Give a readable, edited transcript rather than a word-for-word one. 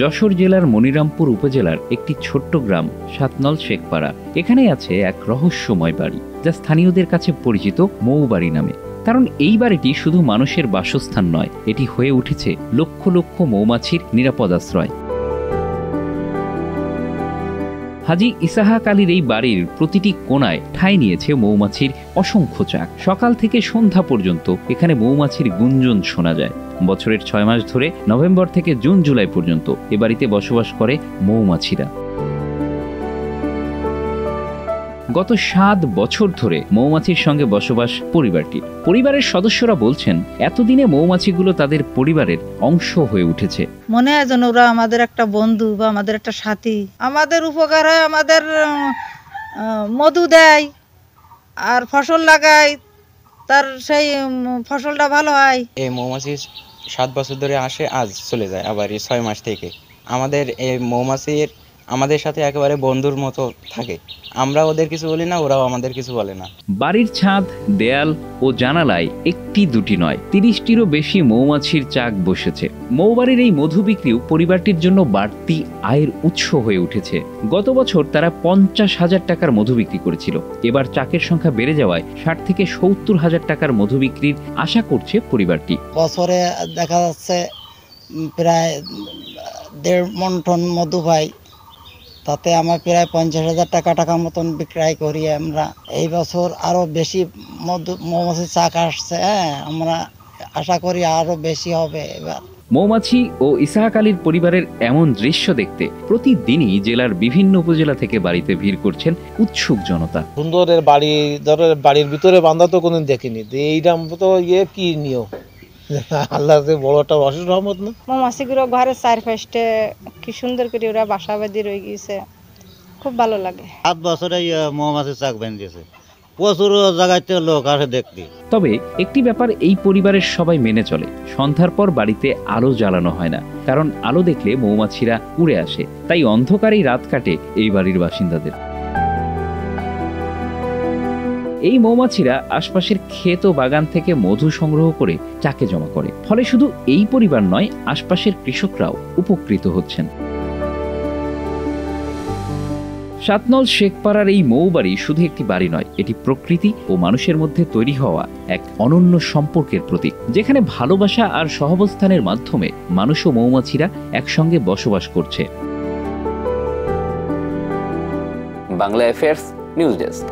যশোর জেলার মনিরামপুর উপজেলার একটি ছোট্ট গ্রাম সাতনল শেখপাড়া। এখানে আছে এক রহস্যময় বাড়ি, যা স্থানীয়দের কাছে পরিচিত মৌবাড়ি নামে। কারণ এই বাড়িটি শুধু মানুষের বাসস্থান নয়, এটি হয়ে উঠেছে লক্ষ লক্ষ মৌমাছির নিরাপদ আশ্রয়। হাজী ইসাহাক আলীর এই বাড়ির প্রতিটি কোণায় ঠাঁই নিয়েছে মৌমাছির অসংখ্য চাক। সকাল থেকে সন্ধ্যা পর্যন্ত এখানে মৌমাছির গুঞ্জন শোনা যায়। বছরের 6 মাস ধরে নভেম্বর থেকে জুন জুলাই পর্যন্ত এ বাড়িতে বসবাস করে মৌমাছিরা। গত 7 বছর ধরে মৌমাছির সঙ্গে বসবাস পরিবারটির। পরিবারের সদস্যরা বলছেন, এতদিনে মৌমাছিগুলো তাদের পরিবারের অংশ হয়ে উঠেছে। মনে হয় যেন ওরা আমাদের একটা বন্ধু বা আমাদের একটা সাথী, আমাদের উপকার হয়, আমাদের মধু দেয় আর ফসল লাগায়, তার সেই ফসলটা ভালো হয়। এই মৌমাছি 7 বছর ধরে আসে, আজ চলে যায় আবার 6 মাস থেকে। আমাদের এই মৌমাছির আমাদের সাথে একেবারে বন্ধুর মতো থাকে। আমরা ওদের কিছু বলি না, ওরাও আমাদের কিছু বলে না। বাড়ির ছাদ, দেয়াল ও জানালায় একটি দুটি নয়, 30টিরও বেশি মৌমাছির চাক বসেছে। মৌবাড়ির এই মধু বিক্রিও পরিবারটির জন্য বাড়তি আয়ের উৎস হয়ে উঠেছে। গত বছর তারা 50,000 টাকার মধু বিক্রি করেছিল। এবার চাকের সংখ্যা বেড়ে যাওয়ায় 60 থেকে 70,000 টাকার মধু বিক্রির আশা করছে পরিবারটি। বছরে দেখা যাচ্ছে প্রায় 1.5 মণ টন মধু পাই, তাতে আমরা প্রায় 50,000 টাকা মতন বিক্রয় করি। আমরা এই বছর আরো বেশি মৌমাছির চাক আসছে, আমরা আশা করি আরো বেশি হবে এবার। মৌমাছি ও ইসাহাক আলীর পরিবারের এমন দৃশ্য দেখতে প্রতিদিনই জেলার বিভিন্ন উপজেলা থেকে বাড়িতে ভিড় করছেন উৎসুক জনতা। সুন্দরের বাড়ি, ধরো বাড়ির ভিতরে বান্ধা তো কোনদিন দেখিনি, এইরকম তো কি নিয়ম, আল্লাহর বড় একটা অশেষ রহমত না। মৌমাছিগুলো ঘরের চারপাশে কি সুন্দর করে ওরা বাসা বেঁধে রয়ে গিয়েছে, খুব ভালো লাগে। 7 বছরে মৌমাছির চাক বেঁধেছে, প্রচুর জায়গাতে লোক আসে দেখতে। তবে একটি ব্যাপার এই পরিবারের সবাই মেনে চলে, সন্ধ্যার পর বাড়িতে আলো জ্বালানো হয় না, কারণ আলো দেখলে মৌমাছিরা উড়ে আসে। তাই অন্ধকারেই রাত কাটে এই বাড়ির বাসিন্দাদের। এই মৌমাছিরা আশপাশের ক্ষেত ও বাগান থেকে মধু সংগ্রহ করে চাকে জমা করে। ফলে শুধু এই পরিবার নয়, আশপাশের কৃষকরাও উপকৃত হচ্ছেন। সাতনল শেখপাড়ার এই মৌবাড়ি শুধু একটি বাড়ি নয়, এটি প্রকৃতি ও মানুষের মধ্যে তৈরি হওয়া এক অনন্য সম্পর্কের প্রতীক, যেখানে ভালোবাসা আর সহাবস্থানের মাধ্যমে মানুষ ও মৌমাছিরা একসঙ্গে বসবাস করছে। Bangla affairs news desk.